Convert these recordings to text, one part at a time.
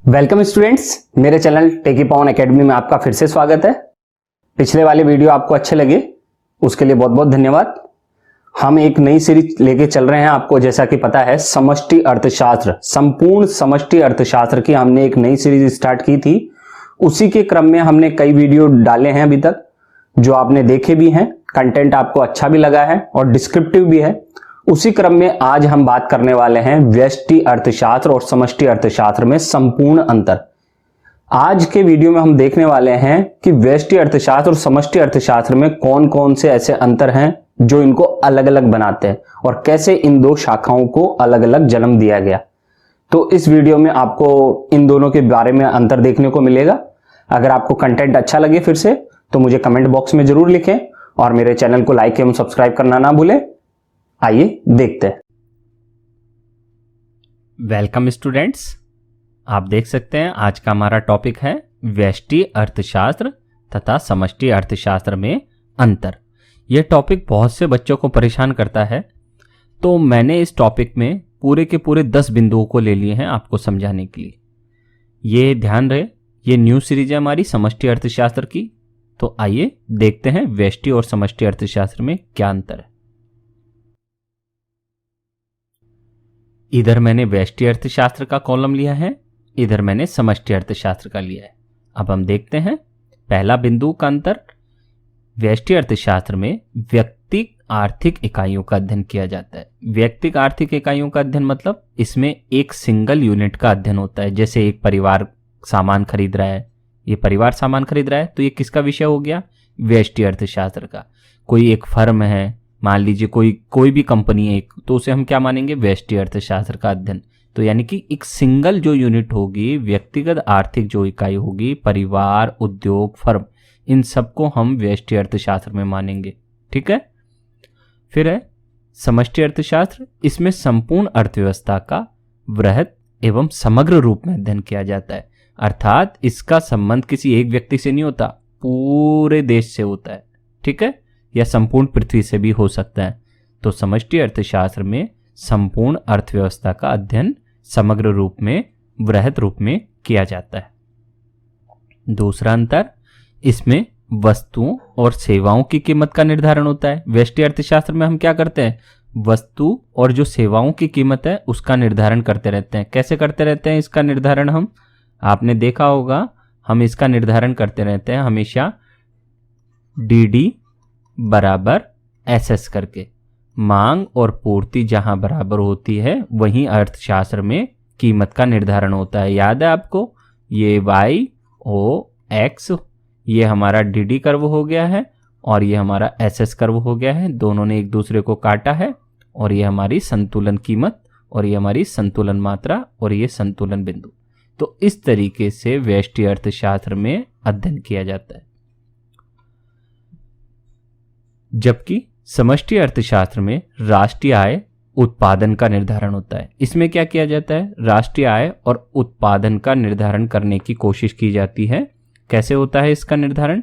Welcome students, मेरे channel टेकी पवन academy में आपका फिर से स्वागत है। पिछले वाले वीडियो आपको अच्छे लगे उसके लिए बहुत बहुत धन्यवाद। हम एक नई सीरीज लेके चल रहे हैं। आपको जैसा कि पता है समष्टि अर्थशास्त्र, संपूर्ण समष्टि अर्थशास्त्र की हमने एक नई सीरीज स्टार्ट की थी। उसी के क्रम में हमने कई वीडियो डाले हैं अभी तक, जो आपने देखे भी हैं, कंटेंट आपको अच्छा भी लगा है और डिस्क्रिप्टिव भी है। उसी क्रम में आज हम बात करने वाले हैं व्यष्टि अर्थशास्त्र और समष्टि अर्थशास्त्र में संपूर्ण अंतर। आज के वीडियो में हम देखने वाले हैं कि व्यष्टि अर्थशास्त्र और समष्टि अर्थशास्त्र में कौन कौन से ऐसे अंतर हैं जो इनको अलग अलग बनाते हैं और कैसे इन दो शाखाओं को अलग अलग जन्म दिया गया। तो इस वीडियो में आपको इन दोनों के बारे में अंतर देखने को मिलेगा। अगर आपको कंटेंट अच्छा लगे फिर से तो मुझे कमेंट बॉक्स में जरूर लिखें और मेरे चैनल को लाइक एवं सब्सक्राइब करना ना भूलें। आइए देखते हैं। वेलकम स्टूडेंट्स, आप देख सकते हैं आज का हमारा टॉपिक है व्यष्टि अर्थशास्त्र तथा समष्टि अर्थशास्त्र में अंतर। यह टॉपिक बहुत से बच्चों को परेशान करता है, तो मैंने इस टॉपिक में पूरे के पूरे 10 बिंदुओं को ले लिए हैं आपको समझाने के लिए। ये ध्यान रहे, ये न्यू सीरीज है हमारी समष्टि अर्थशास्त्र की। तो आइए देखते हैं व्यष्टि और समष्टि अर्थशास्त्र में क्या अंतर है। इधर मैंने व्यष्टि अर्थशास्त्र का कॉलम लिया है, इधर मैंने समष्टि अर्थशास्त्र का लिया है। अब हम देखते हैं पहला बिंदु का अंतर। व्यष्टि अर्थशास्त्र में व्यक्तिक आर्थिक इकाइयों का अध्ययन किया जाता है। व्यक्तिक आर्थिक इकाइयों का अध्ययन मतलब इसमें एक सिंगल यूनिट का अध्ययन होता है। जैसे एक परिवार सामान खरीद रहा है, ये परिवार सामान खरीद रहा है तो ये किसका विषय हो गया? व्यष्टि अर्थशास्त्र का। कोई एक फर्म है, मान लीजिए कोई भी कंपनी है एक, तो उसे हम क्या मानेंगे? व्यष्टि अर्थशास्त्र का अध्ययन। तो यानी कि एक सिंगल जो यूनिट होगी, व्यक्तिगत आर्थिक जो इकाई होगी, परिवार, उद्योग, फर्म, इन सबको हम व्यष्टि अर्थशास्त्र में मानेंगे। ठीक है। फिर है समष्टि अर्थशास्त्र। इसमें संपूर्ण अर्थव्यवस्था का वृहत एवं समग्र रूप में अध्ययन किया जाता है। अर्थात इसका संबंध किसी एक व्यक्ति से नहीं होता, पूरे देश से होता है। ठीक है, या संपूर्ण पृथ्वी से भी हो सकता है। तो समष्टि अर्थशास्त्र में संपूर्ण अर्थव्यवस्था का अध्ययन समग्र रूप में, वृहत रूप में किया जाता है। दूसरा अंतर, इसमें वस्तुओं और सेवाओं की कीमत का निर्धारण होता है। व्यष्टि अर्थशास्त्र में हम क्या करते हैं? वस्तु और जो सेवाओं की कीमत है उसका निर्धारण करते रहते हैं। कैसे करते रहते हैं इसका निर्धारण? हम, आपने देखा होगा, हम इसका निर्धारण करते रहते हैं हमेशा डीडी बराबर एसएस करके। मांग और पूर्ति जहां बराबर होती है वहीं अर्थशास्त्र में कीमत का निर्धारण होता है। याद है आपको? ये वाई ओ एक्स, ये हमारा डीडी कर्व हो गया है और ये हमारा एसएस कर्व हो गया है। दोनों ने एक दूसरे को काटा है और ये हमारी संतुलन कीमत और ये हमारी संतुलन मात्रा और ये संतुलन बिंदु। तो इस तरीके से व्यष्टि अर्थशास्त्र में अध्ययन किया जाता है। जबकि समष्टि अर्थशास्त्र में राष्ट्रीय आय, उत्पादन का निर्धारण होता है। इसमें क्या किया जाता है? राष्ट्रीय आय और उत्पादन का निर्धारण करने की कोशिश की जाती है। कैसे होता है इसका निर्धारण?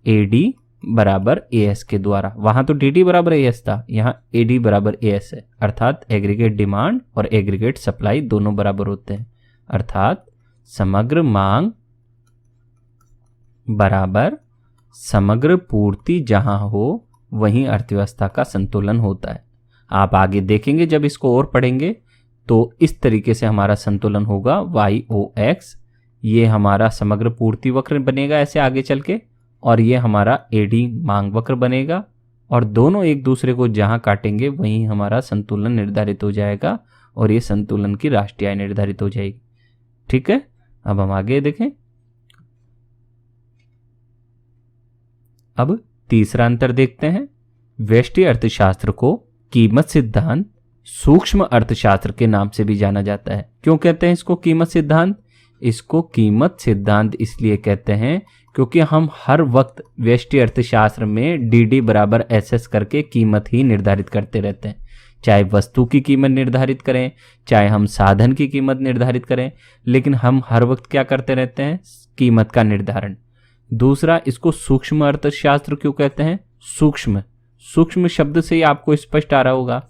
एडी बराबर एएस के द्वारा। वहां तो डीडी बराबर एएस था, यहाँ एडी बराबर एएस है। अर्थात एग्रीगेट डिमांड और एग्रीगेट सप्लाई दोनों बराबर होते हैं। अर्थात समग्र मांग बराबर समग्र पूर्ति जहां हो वहीं अर्थव्यवस्था का संतुलन होता है। आप आगे देखेंगे जब इसको और पढ़ेंगे तो इस तरीके से हमारा संतुलन होगा वाई ओ एक्स। ये हमारा समग्र पूर्ति वक्र बनेगा ऐसे आगे चल के, और ये हमारा एडी मांग वक्र बनेगा, और दोनों एक दूसरे को जहां काटेंगे वहीं हमारा संतुलन निर्धारित हो जाएगा और ये संतुलन की राष्ट्रीय आय निर्धारित हो जाएगी। ठीक है, अब हम आगे देखें। अब तीसरा अंतर देखते हैं। व्यष्टि अर्थशास्त्र को कीमत सिद्धांत सूक्ष्म अर्थशास्त्र के नाम से भी जाना जाता है। क्यों कहते हैं इसको कीमत सिद्धांत? इसको कीमत सिद्धांत इसलिए कहते हैं क्योंकि हम हर वक्त व्यष्टि अर्थशास्त्र में डीडी बराबर एसएस करके कीमत ही निर्धारित करते रहते हैं। चाहे वस्तु की कीमत निर्धारित करें, चाहे हम साधन की कीमत निर्धारित करें, लेकिन हम हर वक्त क्या करते रहते हैं? कीमत का निर्धारण। दूसरा, इसको सूक्ष्म अर्थशास्त्र क्यों कहते हैं? सूक्ष्म शब्द से ही आपको स्पष्ट आ रहा होगा।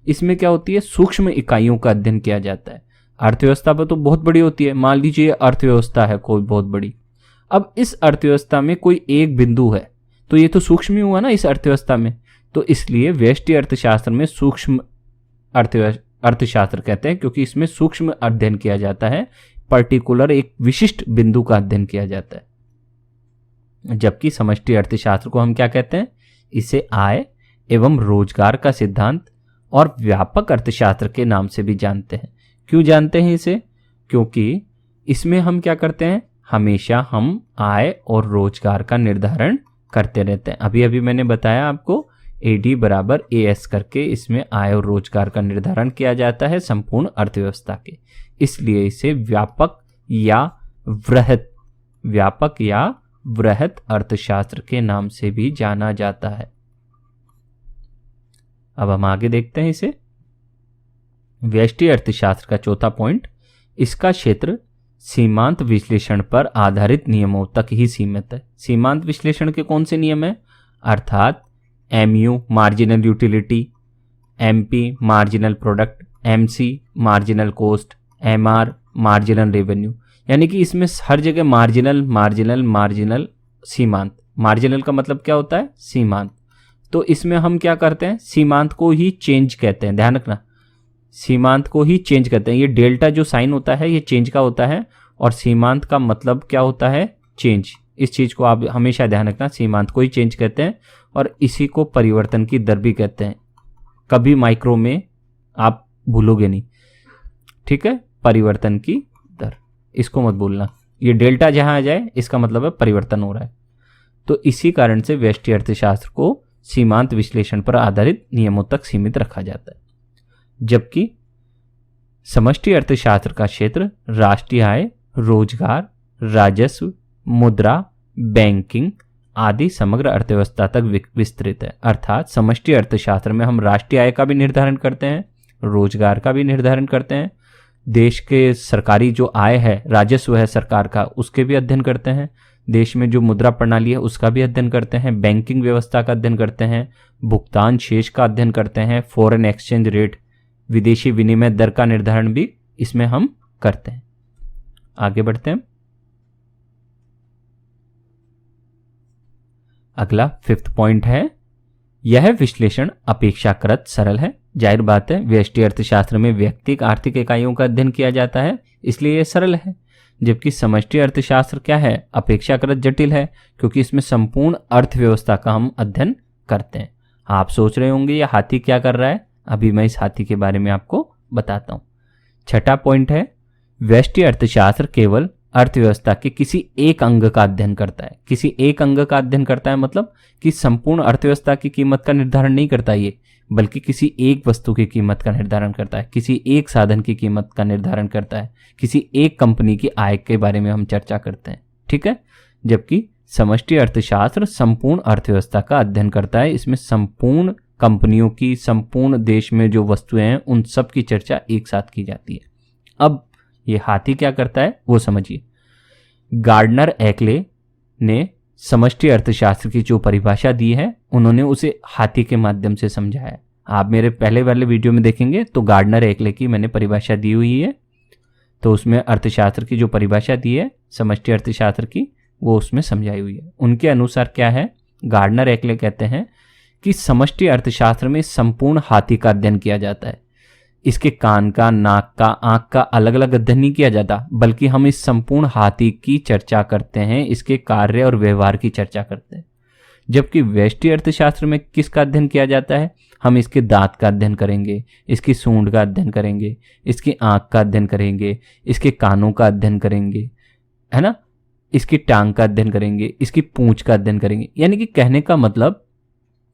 इसमें क्या होती है, सूक्ष्म इकाइयों का अध्ययन किया जाता है। अर्थव्यवस्था पर तो बहुत बड़ी होती है, मान लीजिए अर्थव्यवस्था है कोई बहुत बड़ी। अब इस अर्थव्यवस्था में कोई एक बिंदु है, तो ये तो सूक्ष्म ही हुआ ना इस अर्थव्यवस्था में। तो इसलिए व्यष्टि अर्थशास्त्र में सूक्ष्म अर्थशास्त्र कहते हैं, क्योंकि इसमें सूक्ष्म अध्ययन किया जाता है, पर्टिकुलर एक विशिष्ट बिंदु का अध्ययन किया जाता है। जबकि समष्टि अर्थशास्त्र को हम क्या कहते हैं, इसे आय एवं रोजगार का सिद्धांत और व्यापक अर्थशास्त्र के नाम से भी जानते हैं। क्यों जानते हैं इसे, क्योंकि इसमें हम क्या करते हैं, हमेशा हम आय और रोजगार का निर्धारण करते रहते हैं। अभी अभी मैंने बताया आपको AD बराबर AS करके इसमें आय और रोजगार का निर्धारण किया जाता है संपूर्ण अर्थव्यवस्था के। इसलिए इसे व्यापक या वृहत अर्थशास्त्र के नाम से भी जाना जाता है। अब हम आगे देखते हैं इसे। व्यष्टि अर्थशास्त्र का चौथा पॉइंट, इसका क्षेत्र सीमांत विश्लेषण पर आधारित नियमों तक ही सीमित है। सीमांत विश्लेषण के कौन से नियम है, अर्थात MU marginal utility, MP marginal product, MC marginal cost, MR marginal revenue. यानी कि इसमें हर जगह मार्जिनल मार्जिनल मार्जिनल सीमांत। मार्जिनल का मतलब क्या होता है, सीमांत। तो इसमें हम क्या करते हैं, सीमांत को ही चेंज कहते हैं, ध्यान रखना, सीमांत को ही चेंज करते हैं। ये डेल्टा जो साइन होता है ये चेंज का होता है, और सीमांत का मतलब क्या होता है, चेंज। इस चीज को आप हमेशा ध्यान रखना, सीमांत को ही चेंज कहते हैं, और इसी को परिवर्तन की दर भी कहते हैं। कभी माइक्रो में आप भूलोगे नहीं, ठीक है, परिवर्तन की दर, इसको मत भूलना। ये डेल्टा जहां आ जाए इसका मतलब है परिवर्तन हो रहा है। तो इसी कारण से व्यष्टि अर्थशास्त्र को सीमांत विश्लेषण पर आधारित नियमों तक सीमित रखा जाता है। जबकि समष्टि अर्थशास्त्र का क्षेत्र राष्ट्रीय आय, रोजगार, राजस्व, मुद्रा, बैंकिंग आदि समग्र अर्थव्यवस्था तक विस्तृत है। अर्थात समष्टि अर्थशास्त्र में हम राष्ट्रीय आय का भी निर्धारण करते हैं, रोजगार का भी निर्धारण करते हैं, देश के सरकारी जो आय है, राजस्व है सरकार का, उसके भी अध्ययन करते हैं, देश में जो मुद्रा प्रणाली है उसका भी अध्ययन करते हैं, बैंकिंग व्यवस्था का अध्ययन करते हैं, भुगतान शेष का अध्ययन करते हैं, फॉरेन एक्सचेंज रेट, विदेशी विनिमय दर का निर्धारण भी इसमें हम करते हैं। आगे बढ़ते हैं। अगला 5th पॉइंट है, यह विश्लेषण अपेक्षाकृत सरल है। जाहिर बात है, व्यष्टि अर्थशास्त्र में व्यक्तिगत आर्थिक इकाइयों का अध्ययन किया जाता है, इसलिए यह सरल है। जबकि समष्टि अर्थशास्त्र क्या है, अपेक्षाकृत जटिल है, क्योंकि इसमें संपूर्ण अर्थव्यवस्था का हम अध्ययन करते हैं। आप सोच रहे होंगे ये हाथी क्या कर रहा है, अभी मैं इस हाथी के बारे में आपको बताता हूं। 6ठा पॉइंट है, व्यष्टि अर्थशास्त्र केवल अर्थव्यवस्था के किसी एक अंग का अध्ययन करता है। किसी एक अंग का अध्ययन करता है मतलब कि संपूर्ण अर्थव्यवस्था की कीमत का निर्धारण नहीं करता ये, बल्कि किसी एक वस्तु की कीमत का निर्धारण करता है, किसी एक साधन की कीमत का निर्धारण करता है, किसी एक कंपनी की आय के बारे में हम चर्चा करते हैं, ठीक है। जबकि समष्टि अर्थशास्त्र संपूर्ण अर्थव्यवस्था का अध्ययन करता है, इसमें संपूर्ण कंपनियों की, संपूर्ण देश में जो वस्तुएं हैं उन सब की चर्चा एक साथ की जाती है। अब ये हाथी क्या करता है वो समझिए। गार्डनर एक्ले ने समष्टि अर्थशास्त्र की जो परिभाषा दी है उन्होंने उसे हाथी के माध्यम से समझाया। आप मेरे पहले वाले वीडियो में देखेंगे तो गार्डनर एक्ले की मैंने परिभाषा दी हुई है, तो उसमें अर्थशास्त्र की जो परिभाषा दी है समष्टि अर्थशास्त्र की वो उसमें समझाई हुई है। उनके अनुसार क्या है, गार्डनर एक्ले कहते हैं कि समष्टि अर्थशास्त्र में संपूर्ण हाथी का अध्ययन किया जाता है। इसके कान का, नाक का, आंख का अलग अलग अध्ययन नहीं किया जाता, बल्कि हम इस संपूर्ण हाथी की चर्चा करते हैं, इसके कार्य और व्यवहार की चर्चा करते हैं। जबकि व्यष्टि अर्थशास्त्र में किसका अध्ययन किया जाता है, हम इसके दांत का अध्ययन करेंगे, इसकी सूंड का अध्ययन करेंगे, इसकी आंख का अध्ययन करेंगे, इसके कानों का अध्ययन करेंगे, है ना, इसकी टांग का अध्ययन करेंगे, इसकी पूंछ का अध्ययन करेंगे। यानी कि कहने का मतलब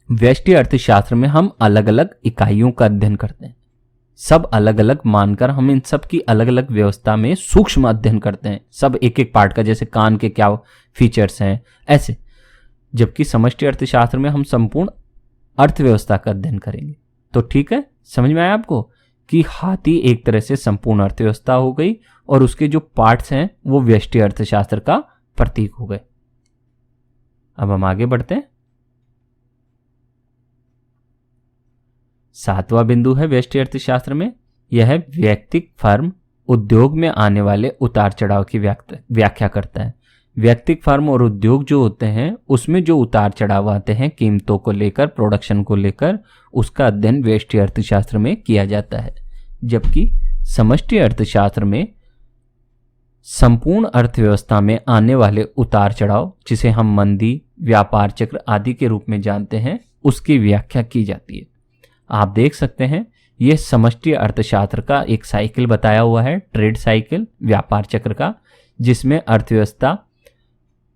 व्यष्टि अर्थशास्त्र में हम अलग अलग इकाइयों का अध्ययन करते हैं, सब अलग अलग मानकर हम इन सब की अलग अलग व्यवस्था में सूक्ष्म अध्ययन करते हैं, सब एक एक पार्ट का, जैसे कान के क्या फीचर्स हैं ऐसे। जबकि समष्टि अर्थशास्त्र में हम संपूर्ण अर्थव्यवस्था का अध्ययन करेंगे। तो ठीक है, समझ में आया आपको कि हाथी एक तरह से संपूर्ण अर्थव्यवस्था हो गई और उसके जो पार्ट्स हैं वो व्यष्टि अर्थशास्त्र का प्रतीक हो गए। अब हम आगे बढ़ते हैं। सातवां बिंदु है व्यष्टि अर्थशास्त्र में, यह है व्यक्तिक फर्म उद्योग में आने वाले उतार चढ़ाव की व्याख्या करता है। व्यक्तिक फर्म और उद्योग जो होते हैं उसमें जो उतार चढ़ाव आते हैं कीमतों को लेकर, प्रोडक्शन को लेकर, उसका अध्ययन व्यष्टि अर्थशास्त्र में किया जाता है। जबकि समष्टि अर्थशास्त्र में संपूर्ण अर्थव्यवस्था में आने वाले उतार चढ़ाव, जिसे हम मंदी, व्यापार चक्र आदि के रूप में जानते हैं, उसकी व्याख्या की जाती है। आप देख सकते हैं यह समष्टि अर्थशास्त्र का एक साइकिल बताया हुआ है, ट्रेड साइकिल, व्यापार चक्र का, जिसमें अर्थव्यवस्था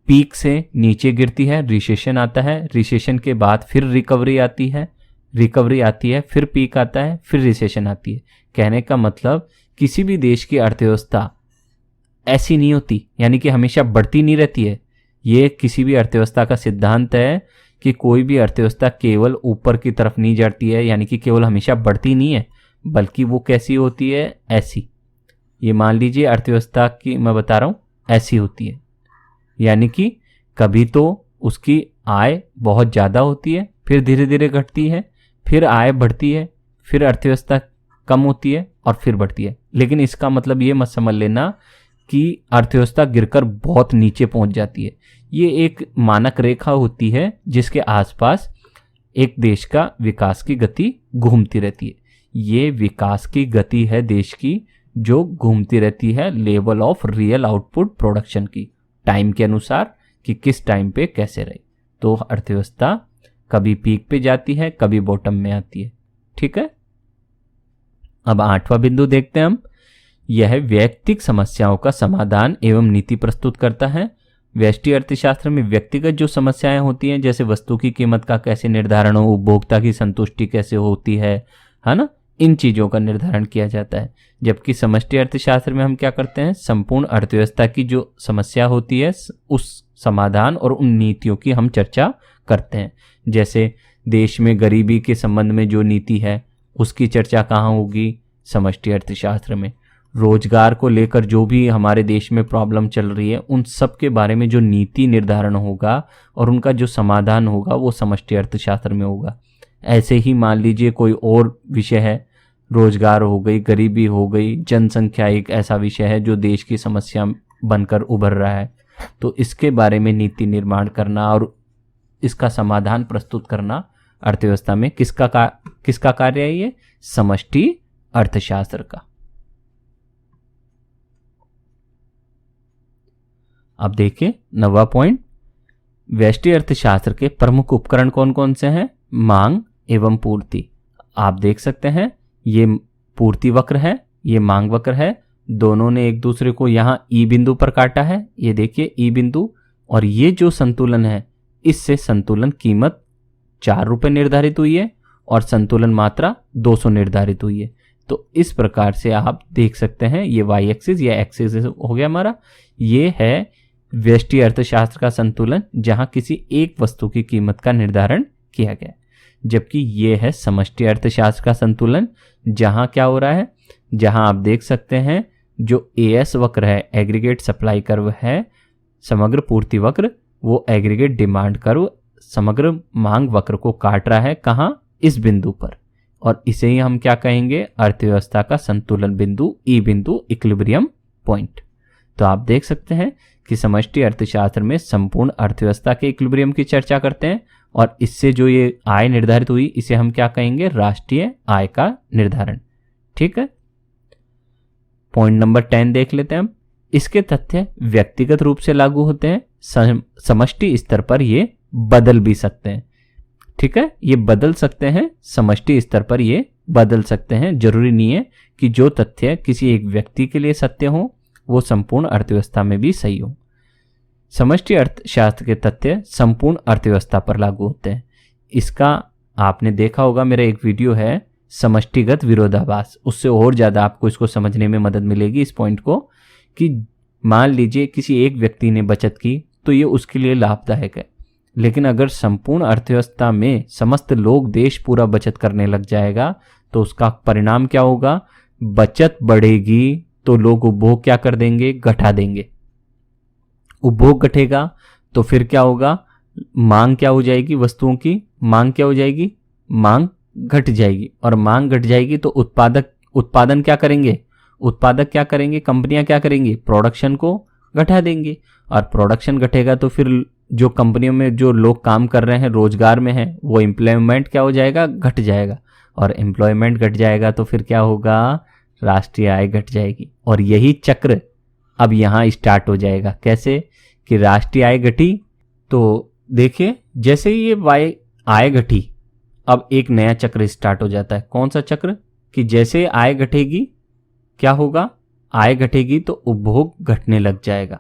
पीक से नीचे गिरती है, रिसेशन आता है, रिसेशन के बाद फिर रिकवरी आती है, फिर पीक आता है, फिर रिसेशन आती है। कहने का मतलब किसी भी देश की अर्थव्यवस्था ऐसी नहीं होती, यानी कि हमेशा बढ़ती नहीं रहती है। ये किसी भी अर्थव्यवस्था का सिद्धांत है कि कोई भी अर्थव्यवस्था केवल ऊपर की तरफ नहीं जाती है, यानी कि केवल हमेशा बढ़ती नहीं है, बल्कि वो कैसी होती है, ऐसी। ये मान लीजिए अर्थव्यवस्था की मैं बता रहा हूँ, ऐसी होती है, यानी कि कभी तो उसकी आय बहुत ज़्यादा होती है, फिर धीरे धीरे घटती है, फिर आय बढ़ती है, फिर अर्थव्यवस्था कम होती है और फिर बढ़ती है। लेकिन इसका मतलब ये मत समझ लेना कि अर्थव्यवस्था गिरकर बहुत नीचे पहुंच जाती है। ये एक मानक रेखा होती है जिसके आसपास एक देश का विकास की गति घूमती रहती है। ये विकास की गति है देश की, जो घूमती रहती है level of real output production की, टाइम के अनुसार कि किस टाइम पे कैसे रहे। तो अर्थव्यवस्था कभी पीक पे जाती है, कभी बॉटम में आती है। ठीक है, अब आठवां बिंदु देखते हैं हम। यह वैयक्तिक समस्याओं का समाधान एवं नीति प्रस्तुत करता है। व्यष्टि अर्थशास्त्र में व्यक्तिगत जो समस्याएं होती हैं, जैसे वस्तु की कीमत का कैसे निर्धारण हो, उपभोक्ता की संतुष्टि कैसे होती है ना, इन चीज़ों का निर्धारण किया जाता है। जबकि समष्टि अर्थशास्त्र में हम क्या करते हैं, संपूर्ण अर्थव्यवस्था की जो समस्या होती है उस समाधान और उन नीतियों की हम चर्चा करते हैं। जैसे देश में गरीबी के संबंध में जो नीति है उसकी चर्चा कहाँ होगी, समष्टि अर्थशास्त्र में। रोजगार को लेकर जो भी हमारे देश में प्रॉब्लम चल रही है, उन सब के बारे में जो नीति निर्धारण होगा और उनका जो समाधान होगा वो समष्टि अर्थशास्त्र में होगा। ऐसे ही मान लीजिए कोई और विषय है, रोजगार हो गई, गरीबी हो गई, जनसंख्या एक ऐसा विषय है जो देश की समस्या बनकर उभर रहा है, तो इसके बारे में नीति निर्माण करना और इसका समाधान प्रस्तुत करना अर्थव्यवस्था में किसका कार्य है, ये समष्टि अर्थशास्त्र का। अब देखिए 9वां पॉइंट, व्यष्टि अर्थशास्त्र के प्रमुख उपकरण कौन कौन से हैं, मांग एवं पूर्ति। आप देख सकते हैं ये पूर्ति वक्र है, ये मांग वक्र है, दोनों ने एक दूसरे को यहाँ ई बिंदु पर काटा है। ये देखिए ई बिंदु, और ये जो संतुलन है, इससे संतुलन कीमत 4 रुपये निर्धारित हुई है और संतुलन मात्रा 200 निर्धारित हुई है। तो इस प्रकार से आप देख सकते हैं ये वाई एक्सिस या एक्सिस हो गया हमारा, ये है व्यष्टि अर्थशास्त्र का संतुलन जहां किसी एक वस्तु की कीमत का निर्धारण किया गया। जबकि ये है समष्टि अर्थशास्त्र का संतुलन, जहां क्या हो रहा है, जहां आप देख सकते हैं जो एएस वक्र है, एग्रीगेट सप्लाई कर्व है, समग्र पूर्ति वक्र, वो एग्रीगेट डिमांड कर्व समग्र मांग वक्र को काट रहा है। कहां, इस बिंदु पर, और इसे ही हम क्या कहेंगे, अर्थव्यवस्था का संतुलन बिंदु, ई बिंदु, इक्विलिब्रियम पॉइंट। तो आप देख सकते हैं कि समष्टि अर्थशास्त्र में संपूर्ण अर्थव्यवस्था के इक्विलिब्रियम की चर्चा करते हैं, और इससे जो ये आय निर्धारित हुई इसे हम क्या कहेंगे, राष्ट्रीय आय का निर्धारण। ठीक है, पॉइंट नंबर 10 देख लेते हैं हम। इसके तथ्य व्यक्तिगत रूप से लागू होते हैं, समष्टि स्तर पर ये बदल भी सकते हैं। ठीक है, ये बदल सकते हैं, समष्टि स्तर पर ये बदल सकते हैं। जरूरी नहीं है कि जो तथ्य किसी एक व्यक्ति के लिए सत्य हो वो संपूर्ण अर्थव्यवस्था में भी सही हो। समष्टि अर्थशास्त्र के तथ्य संपूर्ण अर्थव्यवस्था पर लागू होते हैं। इसका आपने देखा होगा, मेरा एक वीडियो है समष्टिगत विरोधाभास, उससे और ज़्यादा आपको इसको समझने में मदद मिलेगी इस पॉइंट को, कि मान लीजिए किसी एक व्यक्ति ने बचत की तो ये उसके लिए लाभदायक है, लेकिन अगर संपूर्ण अर्थव्यवस्था में समस्त लोग, देश पूरा बचत करने लग जाएगा तो उसका परिणाम क्या होगा, बचत बढ़ेगी तो लोग उपभोग क्या कर देंगे, घटा देंगे। उपभोग घटेगा तो फिर क्या होगा, मांग क्या हो जाएगी, वस्तुओं की मांग क्या हो जाएगी, मांग घट जाएगी और मांग घट जाएगी तो उत्पादन क्या करेंगे, उत्पादक क्या करेंगे, कंपनियां क्या करेंगी, प्रोडक्शन को घटा देंगे। और प्रोडक्शन घटेगा तो फिर जो कंपनियों में जो लोग काम कर रहे हैं, रोजगार में हैं, वो एम्प्लॉयमेंट क्या हो जाएगा, घट जाएगा। और एम्प्लॉयमेंट घट जाएगा तो फिर क्या होगा, राष्ट्रीय आय घट जाएगी। और यही चक्र अब यहाँ स्टार्ट हो जाएगा। कैसे कि राष्ट्रीय आय घटी तो देखिए जैसे ही ये आय घटी, अब एक नया चक्र स्टार्ट हो जाता है। कौन सा चक्र कि जैसे आय घटेगी क्या होगा, आय घटेगी तो उपभोग घटने लग जाएगा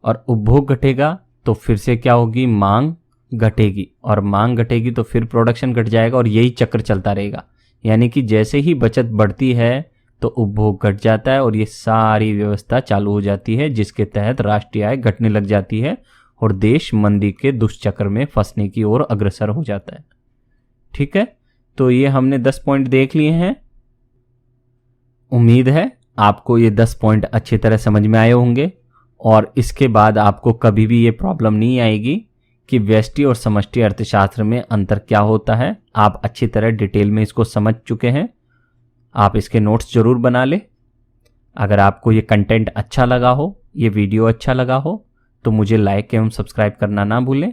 और उपभोग घटेगा तो फिर से क्या होगी, मांग घटेगी और मांग घटेगी तो फिर प्रोडक्शन घट जाएगा और यही चक्र चलता रहेगा। यानी कि जैसे ही बचत बढ़ती है तो उपभोग घट जाता है और ये सारी व्यवस्था चालू हो जाती है, जिसके तहत राष्ट्रीय आय घटने लग जाती है और देश मंदी के दुष्चक्र में फंसने की ओर अग्रसर हो जाता है। ठीक है, तो ये हमने 10 पॉइंट देख लिए हैं। उम्मीद है आपको ये 10 पॉइंट अच्छी तरह समझ में आए होंगे और इसके बाद आपको कभी भी ये प्रॉब्लम नहीं आएगी कि व्यष्टि और समष्टि अर्थशास्त्र में अंतर क्या होता है। आप अच्छी तरह डिटेल में इसको समझ चुके हैं। आप इसके नोट्स जरूर बना लें। अगर आपको ये कंटेंट अच्छा लगा हो, ये वीडियो अच्छा लगा हो, तो मुझे लाइक एवं सब्सक्राइब करना ना भूलें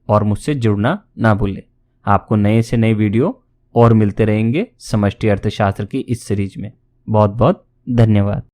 और मुझसे जुड़ना ना भूलें। आपको नए से नए वीडियो और मिलते रहेंगे समष्टि अर्थशास्त्र की इस सीरीज में। बहुत बहुत धन्यवाद।